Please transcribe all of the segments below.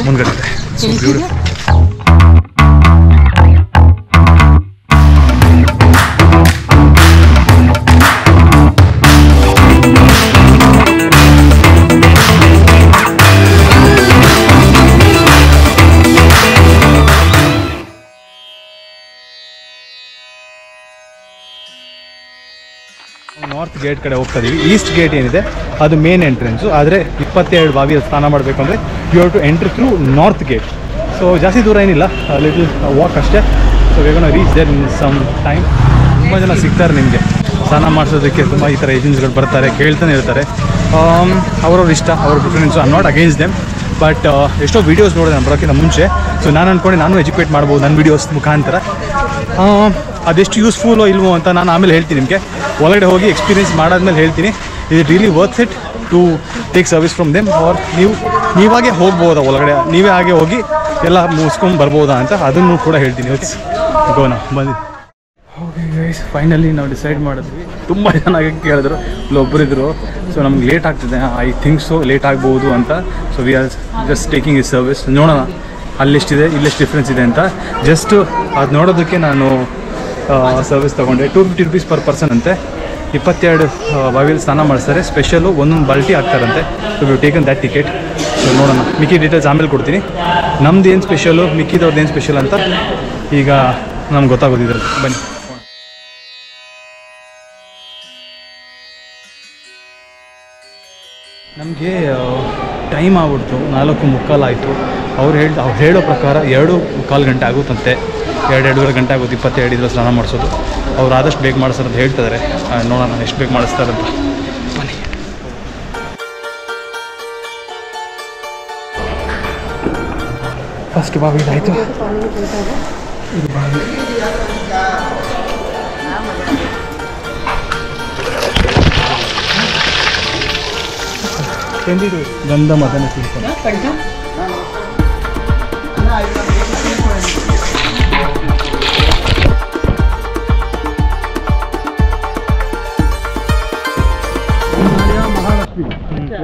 ಮುಂದ್ಗಡೆ so beautiful. North gate ಕಡೆ ಹೋಗ್ತಾ ಇದೀವಿ. ಈಸ್ಟ್ ಗೇಟ್ ಏನಿದೆ ಅದು ಮೇನ್ ಎಂಟ್ರೆನ್ಸು. ಆದರೆ 22 ಬಾವಿಯಲ್ಲಿ ಸ್ನಾನ ಮಾಡಬೇಕು ಅಂದರೆ you have to enter through north gate. So ಜಾಸ್ತಿ ದೂರ ಏನಿಲ್ಲ, ಲಿಟಲ್ ವಾಕ್ ಅಷ್ಟೇ. So we gonna reach there in some time. ತುಂಬ ಜನ ಸಿಗ್ತಾರೆ ನಿಮಗೆ ಸ್ನಾನ ಮಾಡಿಸೋದಕ್ಕೆ. ತುಂಬ ಈ ಥರ ಏಜೆನ್ಸಿಗಳು ಬರ್ತಾರೆ, ಕೇಳ್ತಾನೆ ಇರ್ತಾರೆ. ಅವ್ರವ್ರ ಇಷ್ಟ, ಅವ್ರ preference. I am not against them. But ಎಷ್ಟೋ ವೀಡಿಯೋಸ್ ನೋಡಿದೆ ನಾನು ಬರೋಕ್ಕಿಂತ ಮುಂಚೆ. ಸೊ ನಾನು ಅಂದ್ಕೊಂಡು ನಾನು ಎಜುಕೇಟ್ ಮಾಡ್ಬೋದು ನನ್ನ ವೀಡಿಯೋಸ್ ಮುಖಾಂತರ. ಅದೆಷ್ಟು ಯೂಸ್ಫುಲ್ಲೋ ಇಲ್ವೋ ಅಂತ ನಾನು ಆಮೇಲೆ ಹೇಳ್ತೀನಿ ನಿಮಗೆ. ಒಳಗಡೆ ಹೋಗಿ ಎಕ್ಸ್ಪೀರಿಯೆನ್ಸ್ ಮಾಡಾದ್ಮೇಲೆ ಹೇಳ್ತೀನಿ ಇದು really worth it to take service from them. Or ನೀವಾಗೆ ಹೋಗ್ಬೋದಾ ಒಳಗಡೆ, ನೀವೇ ಹಾಗೆ ಹೋಗಿ ಎಲ್ಲ ಮುಗಿಸ್ಕೊಂಡು ಬರ್ಬೋದಾ ಅಂತ ಅದನ್ನು ಕೂಡ ಹೇಳ್ತೀನಿ. ಗೋನಾ ಬಂದು ಓಕೆ ಗೈಸ್, ಫೈನಲಿ ನಾವು ಡಿಸೈಡ್ ಮಾಡಿದ್ವಿ. ತುಂಬ ಜನ ಕೇಳಿದ್ರು, ಇಲ್ಲೊಬ್ಬರಿದ್ರು. ಸೊ ನಮ್ಗೆ ಲೇಟ್ ಆಗ್ತಿದೆ, ಐ ಥಿಂಕ್ ಸೊ ಲೇಟ್ ಆಗ್ಬೋದು ಅಂತ. So we are just taking is service. ನೋಡೋಣ ಅಲ್ಲೆಷ್ಟಿದೆ ಇಲ್ಲೆಷ್ಟು ಡಿಫ್ರೆನ್ಸ್ ಇದೆ ಅಂತ. ಜಸ್ಟ್ ಅದು ನೋಡೋದಕ್ಕೆ ನಾನು ಸರ್ವಿಸ್ ತೊಗೊಂಡೆ. 250 rupees ಪರ್ ಪರ್ಸನ್ ಅಂತೆ. 22 ಬಾವಿಯಲ್ಲಿ ಸ್ನಾನ ಮಾಡಿಸ್ತಾರೆ. ಸ್ಪೆಷಲು ಒಂದೊಂದು ಬಾಲ್ಟಿ ಹಾಕ್ತಾರಂತೆ. So we taken that ticket. So ನೋಡೋಣ, ಮಿಕ್ಕಿ ಡೀಟೇಲ್ಸ್ ಆಮೇಲೆ ಕೊಡ್ತೀನಿ. ನಮ್ದು ಏನು ಸ್ಪೆಷಲು, ಮಿಕ್ಕಿದವ್ರದ್ದು ಏನು ಸ್ಪೆಷಲ್ ಅಂತ ಈಗ ನಮ್ಗೆ ಗೊತ್ತಾಗೋದಿದ್ರಲ್ಲಿ. ಬನ್ನಿ. ನಮಗೆ ಟೈಮ್ ಆಗ್ಬಿಡ್ತು, 4:45 ಆಯಿತು. ಅವ್ರು ಹೇಳೋ ಪ್ರಕಾರ 2.25 ಗಂಟೆ ಆಗುತ್ತಂತೆ. 2-2.5 ಗಂಟೆ ಆಗುತ್ತೆ 22 ಇದ್ರಲ್ಲಿ ಸ್ನಾನ ಮಾಡಿಸೋದು. ಅವ್ರು ಆದಷ್ಟು ಬೇಗ ಮಾಡಿಸ್ತಾರೆ ಅಂತ ಹೇಳ್ತಿದ್ದಾರೆ. ನೋಡೋಣ ಎಷ್ಟು ಬೇಗ ಮಾಡಿಸ್ತಾರಂತ. ಬನ್ನಿ. ಫಸ್ಟ್ ಬಾವಿ ಇದಾಯಿತು. ಇದು ಬಾವಿ ಗಂಧ ಮದನ ತೀರ್ಥ.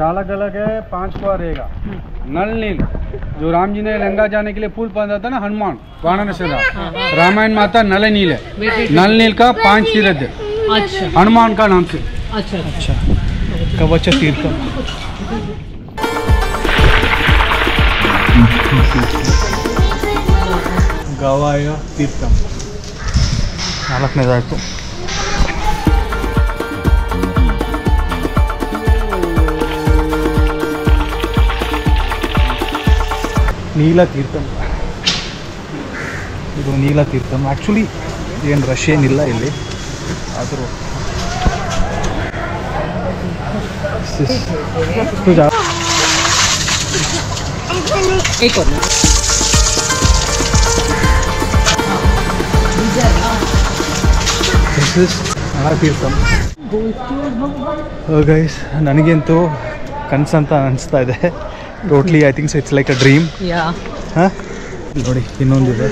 अलग अलग है, 5 कुआ रहेगा. नल नील जो राम जी ने लंका जाने के लिए पुल बांधा था ना, हनुमान वाराणसी था. रामायण में आता नल नील है. नल नील का 5 तीर्थ है. अच्छा. हनुमान का नाम से. अच्छा अच्छा. कवच तीर्थ, ಗವಾಯ ತೀರ್ಥ 4ನೇದಾಯಿತು. ನೀಲತೀರ್ಥಂ. ಇದು ನೀಲತೀರ್ಥಂ. ಆ್ಯಕ್ಚುಲಿ ಏನು ರಶ್ ಏನಿಲ್ಲ ಇಲ್ಲಿ, ಆದರೂ ತೀರ್ಥಂ. ಗೈಸ್, ನನಗಂತೂ ಕನಸಂತ ಅನಿಸ್ತಾ ಇದೆ. Totally I think it's like a dream. ಹಾಂ ನೋಡಿ, ಇನ್ನೊಂದಿದೆ.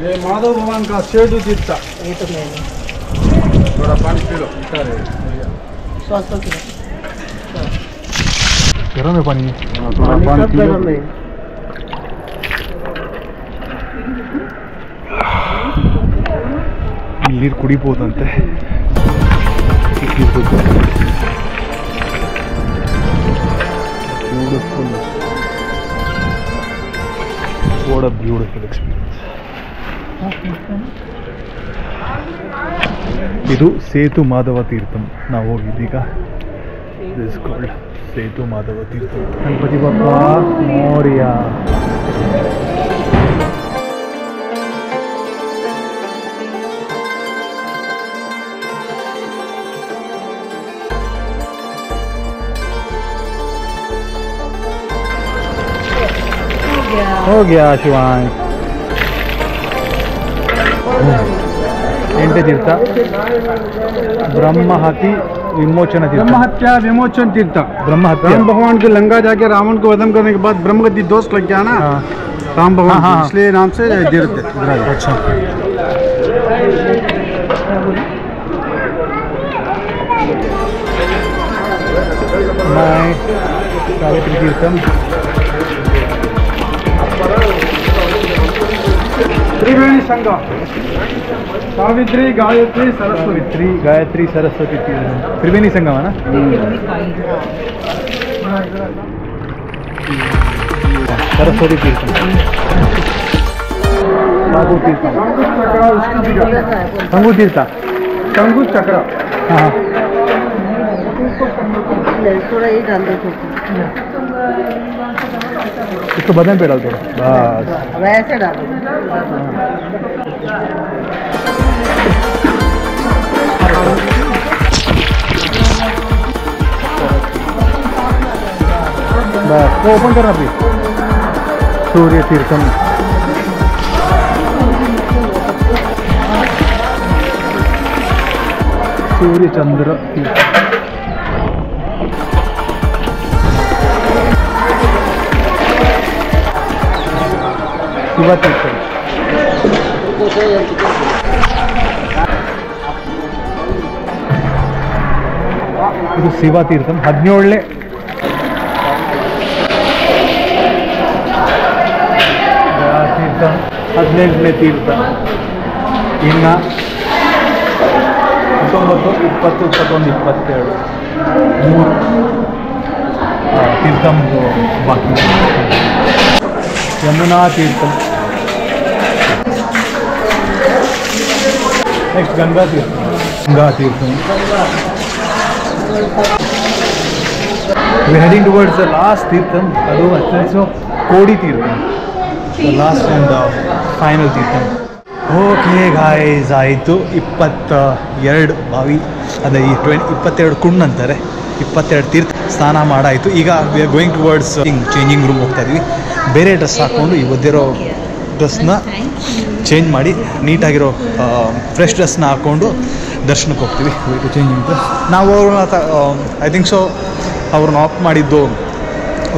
ये माधव भगवान का सेठू तीर्थ. थोड़ा पानी पी लो. गरम है पानी. थोड़ा पानी पी लो. ನೀರು ಕುಡಿಬೋದಂತೆ. Beautiful. What a beautiful experience. ಇದು ಸೇತು ಮಾಧವ ತೀರ್ಥಂ. ನಾವು ಹೋಗಿದ್ದೀಗ. This called Sethu Madhava Theertha. ಗಣಪತಿ ಬಪ್ಪ ಮೋರ್ಯ. हो गया शिवांश. 8 ತೀರ್ಥ. ब्रह्महत्या विमोचन तीर्थ. ब्रह्महत्या विमोचन तीर्थ. ब्रह्महत्या. राम भगवान के लंका जाके रावण को वधन करने के बाद ब्रह्मगति दोष लग गया ना. राम भगवान. इसलिए नाम से तीर्थ. अच्छा. ಹಾಯ್ ಗಾಯತ್ರಿ ತೀರ್ಥಂ. त्रिवेणी संघ सावित्री गायत्री सरस्वती. ಗಾಯತ್ರಿ ಸರಸ್ವತಿ ತೀರ್ಥಂ. ತ್ರಿವೇಣಿ ಸಂಗಮನ. ಸರಸ್ವತಿ ತೀರ್ಥಂ. ಸಾಗು ತೀರ್ಥ. ಸಂಗು ತೀರ್ಥ. शंभु चक्र. हाँ थोड़ा ये डाल दो, इसको बदन पे डाल दो बस. वैसे डालो. बस वो ओपन करना प्लीज. सूर्य तीर्थम. सूर्य चंद्र तीर्थ. शिव तीर्थम. ಇದು ಶಿವ ತೀರ್ಥಂ 17ನೇ ತೀರ್ಥ 18ನೇ ತೀರ್ಥ. ಇನ್ನು 19, 20, 21, 22 3 ತೀರ್ಥಂ ಬಾಕಿ. Yamuna Theertham. Next Ganga Theertham. Ganga Theertham. We are heading towards the last theertham. ಅದು ಅತ್ಯಂತ Kodi Theertham. The last and the final theertham. Okay guys, ಆಯಿತು 22 ಬಾವಿ, ಅದೇ ಈ 22 ಕುಂಡ್ ಅಂತಾರೆ, 22 ತೀರ್ಥ ಸ್ನಾನ ಮಾಡಾಯಿತು. ಈಗ we are going towards changing room ಹೋಗ್ತಾ ಇದ್ವಿ. ಬೇರೆ ಡ್ರೆಸ್ ಹಾಕ್ಕೊಂಡು ಈ ಒದ್ದಿರೋ ಡ್ರೆಸ್ನ ಚೇಂಜ್ ಮಾಡಿ ನೀಟಾಗಿರೋ ಫ್ರೆಶ್ ಡ್ರೆಸ್ನ ಹಾಕ್ಕೊಂಡು ದರ್ಶನಕ್ಕೆ ಹೋಗ್ತೀವಿ. ಟು ಚೇಂಜಿಂಗ್ ಡ್ರೆಸ್ ನಾವು ಅವ್ರನ್ನ ಐ ಥಿಂಕ್ ಸೊ ಅವ್ರನ್ನ ಆಫ್ ಮಾಡಿದ್ದು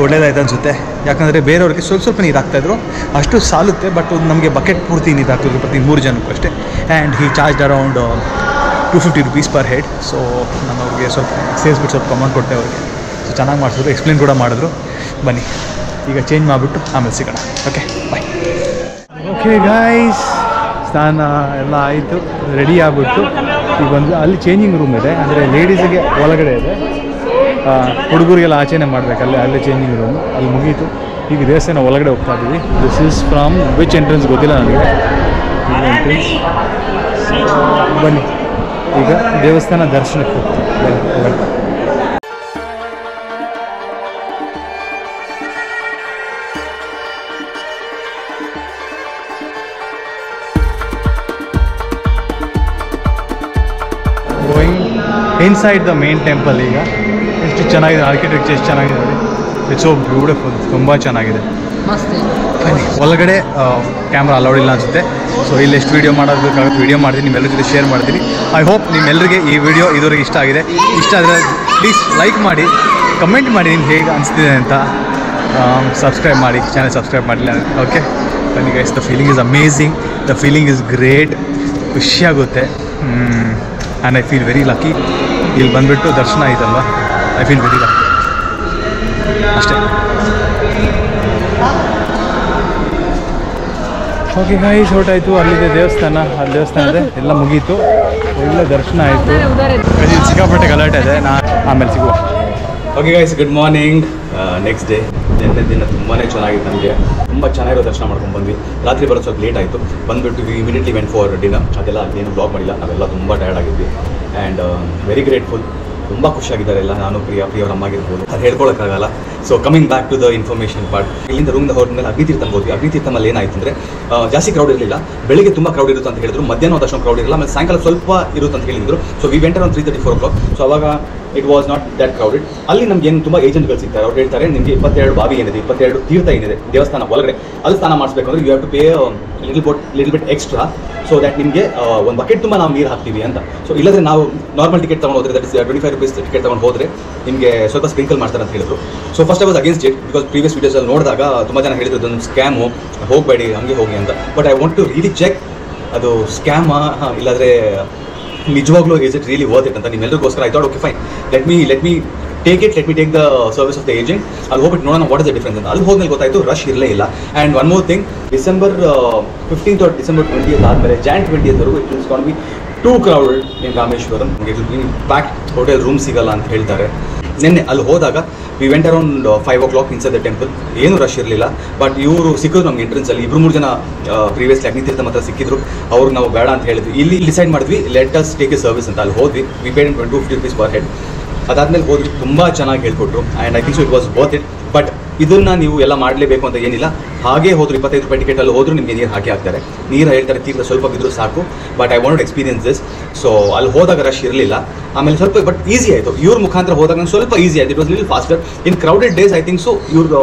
ಒಳ್ಳೇದಾಯ್ತು ಅನಿಸುತ್ತೆ. ಯಾಕಂದರೆ ಬೇರೆಯವ್ರಿಗೆ ಸ್ವಲ್ಪ ನೀರು ಹಾಕ್ತಾಯಿದ್ರು, ಅಷ್ಟು ಸಾಲುತ್ತೆ. ಬಟ್ ನಮಗೆ ಬಕೆಟ್ ಪೂರ್ತಿ ನೀರು ಹಾಕಿದ್ರು ಪ್ರತಿ 3 ಜನಕ್ಕೂ ಅಷ್ಟೇ. And he charge around 250 rupees per head. So ನಾನು ಅವ್ರಿಗೆ ಸ್ವಲ್ಪ ಸೇರಿಸ್ಬಿಟ್ಟು ಸ್ವಲ್ಪ ಅಮೌಂಟ್ ಕೊಟ್ಟೆ ಅವ್ರಿಗೆ. ಸೊ ಚೆನ್ನಾಗಿ ಮಾಡಿಸಿದ್ರು, ಎಕ್ಸ್ಪ್ಲೇನ್ ಕೂಡ ಮಾಡಿದ್ರು. ಬನ್ನಿ ಈಗ ಚೇಂಜ್ ಮಾಡಿಬಿಟ್ಟು ಆಮೇಲೆ ಸಿಗೋಣ. Okay bye. ಓಕೆ ಗಾಯ್ಸ್, ಸ್ನಾನ ಎಲ್ಲ ಆಯಿತು, ರೆಡಿ ಆಗಿಬಿಟ್ಟು ಈಗ ಒಂದು ಅಲ್ಲಿ ಚೇಂಜಿಂಗ್ ರೂಮ್ ಇದೆ, ಅಂದರೆ ಲೇಡೀಸಿಗೆ ಒಳಗಡೆ ಇದೆ, ಹುಡುಗರಿಗೆಲ್ಲ ಆಚೆನೇ ಮಾಡಬೇಕು. ಅಲ್ಲೇ ಚೇಂಜಿಂಗ್ ರೂಮ್ ಅಲ್ಲಿ ಮುಗೀತು. ಈಗ ದೇವಸ್ಥಾನ ಒಳಗಡೆ ಹೋಗ್ತಾ ಇದ್ದೀವಿ. This is from which entrance ಗೊತ್ತಿಲ್ಲ ನನಗೆ, ಎಂಟ್ರೆನ್ಸ್. ಬನ್ನಿ ಈಗ ದೇವಸ್ಥಾನ ದರ್ಶನಕ್ಕೆ ಹೋಗ್ತೀವಿ. Going inside the main temple. ಈಗ ಎಷ್ಟು ಚೆನ್ನಾಗಿದೆ, ಆರ್ಕಿಟೆಕ್ಚರ್ ಎಷ್ಟು ಚೆನ್ನಾಗಿದೆ ನೋಡಿ. ಇಟ್ಸ್ ಸೋ ಬ್ಯೂಟಿಫುಲ್, ತುಂಬ ಚೆನ್ನಾಗಿದೆ. ಬನ್ನಿ ಒಳಗಡೆ ಕ್ಯಾಮ್ರಾ ಅಲೌಡ್ ಇಲ್ಲ ಅನಿಸುತ್ತೆ. ಸೊ ಇಲ್ಲಿ ಎಷ್ಟು ವೀಡಿಯೋ ಮಾಡೋದಕ್ಕಾಗುತ್ತೆ ವೀಡಿಯೋ ಮಾಡ್ತೀನಿ, ನಿಮ್ಮೆಲ್ಲರ ಜೊತೆ ಶೇರ್ ಮಾಡ್ತೀನಿ. ಐ ಹೋಪ್ ನಿಮ್ಮೆಲ್ಲರಿಗೆ ಈ ವಿಡಿಯೋ ಇದುವರೆಗೆ ಇಷ್ಟ ಆಗಿದೆ. ಇಷ್ಟ ಆದರೆ ಪ್ಲೀಸ್ ಲೈಕ್ ಮಾಡಿ, ಕಮೆಂಟ್ ಮಾಡಿ ನಿಮ್ಗೆ ಹೇಗೆ ಅನಿಸ್ತಿದೆ ಅಂತ. ಸಬ್ಸ್ಕ್ರೈಬ್ ಮಾಡಿ, ಚಾನಲ್ ಸಬ್ಸ್ಕ್ರೈಬ್ ಮಾಡಲಿಲ್ಲ. ಓಕೆ ಬನ್ನಿ guys, the feeling is amazing, the feeling is great. ಖುಷಿಯಾಗುತ್ತೆ. And I feel very lucky. ಇಲ್ಲಿ ಬಂದುಬಿಟ್ಟು ದರ್ಶನ ಆಯ್ತಲ್ವ, ಐ ಫೀಲ್ ವೆರಿ ಲಕ್ಕಿ ಅಷ್ಟೇ. ಓಕೆ ಗೈಸ್, ಹೊರಟಾಯಿತು. ಅಲ್ಲಿದೆ ದೇವಸ್ಥಾನ, ಅಲ್ಲಿ ದೇವಸ್ಥಾನ ಇದೆ, ಎಲ್ಲ ಮುಗೀತು, ಒಳ್ಳೆ ದರ್ಶನ ಆಯಿತು. ಇಲ್ಲಿ ಸಿಕ್ಕಾಪಟ್ಟೆ ಗಲಾಟೆ ಇದೆ, ಆಮೇಲೆ ಸಿಗುವ. Okay guys, good morning. Next day ನಿನ್ನೆ ದಿನ ತುಂಬಾ ಚೆನ್ನಾಗಿತ್ತು. ನಮಗೆ ತುಂಬ ಚೆನ್ನಾಗಿರೋ ದರ್ಶನ ಮಾಡ್ಕೊಂಡು ಬಂದ್ವಿ. ರಾತ್ರಿ ಬರೋದು ಸ್ವಲ್ಪ ಲೇಟ್ ಆಯಿತು. ಬಂದುಬಿಟ್ಟು we immediately went for dinner. ಅದೆಲ್ಲ ಅದೇನು ಬ್ಲಾಗ್ ಮಾಡಿಲ್ಲ, ನಾವೆಲ್ಲ ತುಂಬ ಟಯರ್ಡ್ ಆಗಿದ್ವಿ. And very grateful. ತುಂಬ ಖುಷಿಯಾಗಿದ್ದಾರೆ ಎಲ್ಲ. ನಾನು ಪ್ರಿಯವ್ರ ಅಮ್ಮ ಆಗಿರ್ಬೋದು, ಅದು ಹೇಳ್ಕೊಳಕ್ಕಾಗಲ್ಲ. So coming back to the information part, ಇಲ್ಲಿಂದ ರೂಮ್ದ ಹೊರ ಮೇಲೆ ಅಗ್ನಿತೀರ್ಥಂ ಹೋದ್ವಿ. ಅಗ್ನಿತೀರ್ಥಮಲ್ಲಿ ಏನಾಯ್ತು ಅಂದರೆ ಜಾಸ್ತಿ ಕ್ರೌಡ್ ಇರಲಿಲ್ಲ. ಬೆಳಿಗ್ಗೆ ತುಂಬ ಕ್ರೌಡ್ ಇರುತ್ತೆ ಅಂತ ಹೇಳಿದ್ರು, ಮಧ್ಯಾಹ್ನ ಅಷ್ಟೊಂದು ಕ್ರೌಡ್ ಇರಲ್ಲ, ಆಮೇಲೆ ಸಾಯಂಕಾಲ ಸ್ವಲ್ಪ ಇರುತ್ತೆ ಅಂತ ಹೇಳಿದ್ರು. So we went around 3:30, 4 o'clock. So ಅವಾಗ it was not that crowded. ಅಲ್ಲಿ ನಮ್ಗೆ ಏನು ತುಂಬ ಏಜೆಂಟ್ಗಳು ಸಿಗ್ತಾರೆ. ಅವ್ರು ಹೇಳ್ತಾರೆ ನಿಮಗೆ 22 ಬಾವಿ ಏನಿದೆ, 22 ತೀರ್ಥ ಏನಿದೆ ದೇವಸ್ಥಾನ ಒಳಗಡೆ, ಅಲ್ಲಿ ಸ್ನಾನ ಮಾಡಿಸ್ಬೇಕು ಅಂದರೆ you have to pay little bit extra. So that ನಿಮಗೆ ಒಂದು ಬಕೆಟ್ ತುಂಬ ನಾವು ನೀರು ಹಾಕ್ತೀವಿ ಅಂತ. ಸೊ ಇಲ್ಲದ್ರೆ ನಾವು ನಾರ್ಮಲ್ ಟಿಕೆಟ್ ತೊಗೊಂಡು ಹೋದರೆ, ದಟ್ ಇಸ್ 25 rupees ಟಿಕೆಟ್ ತೊಗೊಂಡು ಹೋದರೆ ನಿಮಗೆ ಸ್ವಲ್ಪ ಸ್ಪ್ರಿಂಕಲ್ ಮಾಡ್ತಾರೆ ಅಂತ ಹೇಳಿದ್ರು. So first I was against it, because previous ವೀಡಿಯೋಸಲ್ಲಿ ನೋಡಿದಾಗ ತುಂಬ ಜನ ಹೇಳಿದ್ರು ಅದೊಂದು ಸ್ಕ್ಯಾಮು, ಹೋಗಬೇಡಿ ಹಂಗೆ ಹೋಗಿ ಅಂತ. But I want to really check ಅದು ಸ್ಕ್ಯಾಮಾ ಇಲ್ಲಾಂದರೆ ನಿಜವಾಗ್ಲೂ is it really worth it ಅಂತ ನಿಮ್ಮೆಲ್ಲರಿಗೋಸ್ಕರ. I thought okay fine, let me take it, let me take the service of the agent. ಅಲ್ಲಿ ಹೋಗ್ಬಿಟ್ಟು ನೋಡೋಣ ವಾಟ್ ಇಸ್ ದ ಡಿಫ್ರೆನ್ಸ್ ಅಂತ. ಅಲ್ಲಿ ಹೋದ್ಮೇಲೆ ಗೊತ್ತಾಯಿತು ರಶ್ ಇರಲೇ ಇಲ್ಲ. And one more thing, December 15th or December 20th ಆದಮೇಲೆ Jan 20th ವರೆಗೂ it is gonna be too crowded in Rameswaram. It will be packed, hotel room ಸಿಗಲ್ಲ ಅಂತ ಹೇಳ್ತಾರೆ. ನಿನ್ನೆ ಅಲ್ಲಿ ಹೋದಾಗ we went around 5 o'clock inside the temple. ಏನು rush ಇರಲಿಲ್ಲ. ಬಟ್ ಇವರು ಸಿಕ್ಕಿದ್ರು ನಮ್ಗೆ ಎಂಟ್ರೆನ್ಸಲ್ಲಿ 2-3 ಜನ ಪ್ರೀವಿಯಸ್ಲಿ ಅಗ್ನಿತೀರ್ಥ ಮಾತ್ರ ಸಿಕ್ಕಿದ್ರು. ಅವ್ರಿಗೆ ನಾವು ಬೇಡ ಅಂತ ಹೇಳಿದ್ವಿ. ಇಲ್ಲಿ ಡಿಸೈಡ್ ಮಾಡಿದ್ವಿ let us take A service ಅಂತ. ಅಲ್ಲಿ ಹೋದ್ವಿ, ವಿ ಪೇಡ್ $250 per head. ಅದಾದಮೇಲೆ ಹೋದ್ವಿ, ತುಂಬ ಚೆನ್ನಾಗಿ ಹೇಳ್ಕೊಟ್ರು. And I think so it was worth it. But ಇದನ್ನು ನೀವು ಎಲ್ಲ ಮಾಡಲೇಬೇಕು ಅಂತ ಏನಿಲ್ಲ. ಹಾಗೆ ಹೋದ್ರು $25 ಟಿಕೆಟಲ್ಲಿ ಹೋದ್ರು ನಿಮಗೆ ನೀರು ಹಾಕಿ ಹಾಕ್ತಾರೆ. ನೀರು ಹೇಳ್ತಾರೆ ತೀರ್ಥ ಸ್ವಲ್ಪ ಬಿದ್ದರೂ ಸಾಕು. But I want experience this. So ಅಲ್ಲಿ ಹೋದಾಗ ರಶ್ ಇರಲಿಲ್ಲ. ಆಮೇಲೆ ಸ್ವಲ್ಪ ಬಟ್ ಈಸಿ ಆಯಿತು. ಇವ್ರ ಮುಖಾಂತರ ಹೋದಾಗ ನಂಗೆ ಸ್ವಲ್ಪ ಈಸಿ ಆಯಿತು. It was little faster. In crowded days I think so ಇವ್ರ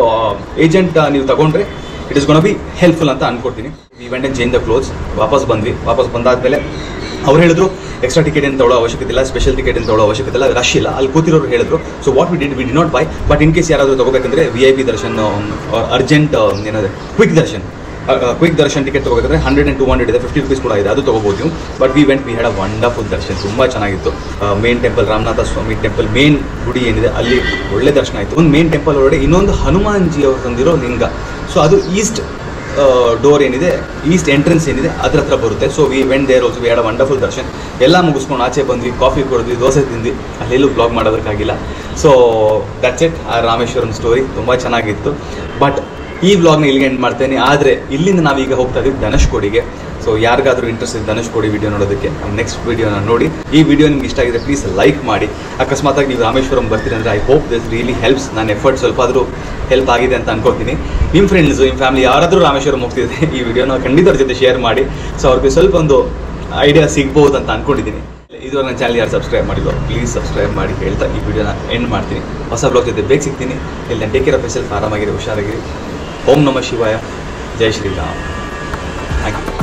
ಏಜೆಂಟ್ ನೀವು ತಗೊಂಡ್ರೆ it is gonna be helpful ಅಂತ ಅನ್ಕೊಡ್ತೀನಿ. We went and change the clothes. ವಾಪಸ್ ಬಂದ್ವಿ. ವಾಪಸ್ ಬಂದಾದಮೇಲೆ ಅವ್ರು ಹೇಳಿದ್ರು ಎಕ್ಸ್ಟ್ರಾ ಟಿಕೆಟ್ ಏನು ತೊಗೊಳ್ಳೋ ಅವಶ್ಯಕತೆ ಇಲ್ಲ, ಸ್ಪೆಷಲ್ ಟಿಕೆಟ್ ಏನು ತೊಗೊಳ್ಳೋ ಅವಶ್ಯಕತೆ ಇಲ್ಲ, ರಶ್ ಇಲ್ಲ. ಅಲ್ಲಿ ಕೂತಿರೋರು ಹೇಳಿದ್ರು. So what we did not buy. But in case ಯಾರಾದರೂ ತೊಗೋಬೇಕಂದ್ರೆ VIP ದರ್ಶನ್ ಅರ್ಜೆಂಟ್ ಏನಾದರೆ ಕ್ವಿಕ್ ದರ್ಶನ್ ಟಿಕೆಟ್ ತೊಗೋಬೇಕಂದ್ರೆ 100 and 200 ಇದೆ, $50 ಕೂಡ ಇದೆ, ಅದು ತೊಗೋಬೋದು ನೀವು. But we had a wonderful Darshan. ತುಂಬ ಚೆನ್ನಾಗಿತ್ತು. ಮೇನ್ ಟೆಂಪಲ್, ರಾಮನಾಥ ಸ್ವಾಮಿ ಟೆಂಪಲ್ ಮೇನ್ ಗುಡಿ ಏನಿದೆ ಅಲ್ಲಿ ಒಳ್ಳೆ ದರ್ಶನ ಆಯಿತು. ಒಂದು ಮೇನ್ ಟೆಂಪಲ್ ಒಳಗಡೆ ಇನ್ನೊಂದು ಹನುಮಾನ್ಜಿ ಅವರು ತಂದಿರೋ ಲಿಂಗ. ಸೊ ಅದು ಈಸ್ಟ್ ಡೋರ್ ಏನಿದೆ, ಈಸ್ಟ್ ಎಂಟ್ರೆನ್ಸ್ ಏನಿದೆ ಅದ್ರ ಹತ್ರ ಬರುತ್ತೆ. So we went there also. We had a wonderful darshan. ಎಲ್ಲ ಮುಗಿಸ್ಕೊಂಡು ಆಚೆ ಬಂದ್ವಿ, ಕಾಫಿ ಕುಡಿದ್ವಿ, ದೋಸೆ ತಿಂದ್ವಿ. ಅಲ್ಲೆಲ್ಲೂ ಬ್ಲಾಗ್ ಮಾಡೋದಕ್ಕಾಗಿಲ್ಲ. So that's it. ಆ ರಾಮೇಶ್ವರಂ ಸ್ಟೋರಿ ತುಂಬ ಚೆನ್ನಾಗಿತ್ತು. ಬಟ್ ಈ ವ್ಲಾಗ್ನ ಇಲ್ಲಿಗೆ ಎಂಡ್ ಮಾಡ್ತೇನೆ. ಆದರೆ ಇಲ್ಲಿಂದ ನಾವೀಗ ಹೋಗ್ತಾ ಇದ್ದೀವಿ ಧನುಷ್ಕೋಡಿಗೆ. ಸೊ ಯಾರಿಗಾದರೂ ಇಂಟ್ರೆಸ್ಟ್ ಇದೆ ಧನುಷ್ಕೋಡಿ ವಿಡಿಯೋ ನೋಡೋದಕ್ಕೆ, ನಮ್ಮ ನೆಕ್ಸ್ಟ್ ವಿಡಿಯೋನ ನೋಡಿ. ಈ ವಿಡಿಯೋ ನಿಮ್ಗೆ ಇಷ್ಟ ಆಗಿದೆ ಪ್ಲೀಸ್ ಲೈಕ್ ಮಾಡಿ. ಅಕಸ್ಮಾತಾಗಿ ನೀವು ರಾಮೇಶ್ವರಂ ಬರ್ತೀರಿ ಅಂದರೆ I hope this really helps. ನನ್ನ ಎಫರ್ಟ್ ಸ್ವಲ್ಪ ಆದರೂ ಹೆಲ್ಪ್ ಆಗಿದೆ ಅಂತ ಅನ್ಕೋತೀನಿ. ನಿಮ್ಮ ಫ್ರೆಂಡ್ಸು, ನಿಮ್ಮ ಫ್ಯಾಮಿಲಿ ಯಾರಾದರೂ ರಾಮೇಶ್ವರಂ ಹೋಗ್ತಿದೆ ಈ ವಿಡಿಯೋನ ಖಂಡಿತ ಅವ್ರ ಜೊತೆ ಶೇರ್ ಮಾಡಿ. ಸೊ ಅವ್ರಿಗೆ ಸ್ವಲ್ಪ ಒಂದು ಐಡಿಯಾ ಸಿಗ್ಬೋದು ಅಂತ ಅಂದ್ಕೊಂಡಿದ್ದೀನಿ. ಇದು ನನ್ನ ಚಾನಲ್ ಯಾರು ಸಬ್ಸ್ಕ್ರೈಬ್ ಮಾಡಿಲ್ಲ ಪ್ಲೀಸ್ ಸಬ್ಸ್ಕ್ರೈಬ್ ಮಾಡಿ ಹೇಳ್ತಾ ಈ ವಿಡಿಯೋನ ಎಂಡ್ ಮಾಡ್ತೀನಿ. ಹೊಸ ಬ್ಲಾಗ್ ಜೊತೆ ಬೇಗ ಸಿಗ್ತೀನಿ. ಇಲ್ಲಿ ಟೇಕ್ ಕೇರ್ ಆಫ್ ಯೋರ್ಸೆಲ್ಫ್. ಆರಾಮಾಗಿರಿ, ಹುಷಾರಾಗಿರಿ. ಓಂ ನಮಃ ಶಿವಾಯ. ಜೈ ಶ್ರೀರಾಮ್. Thank you.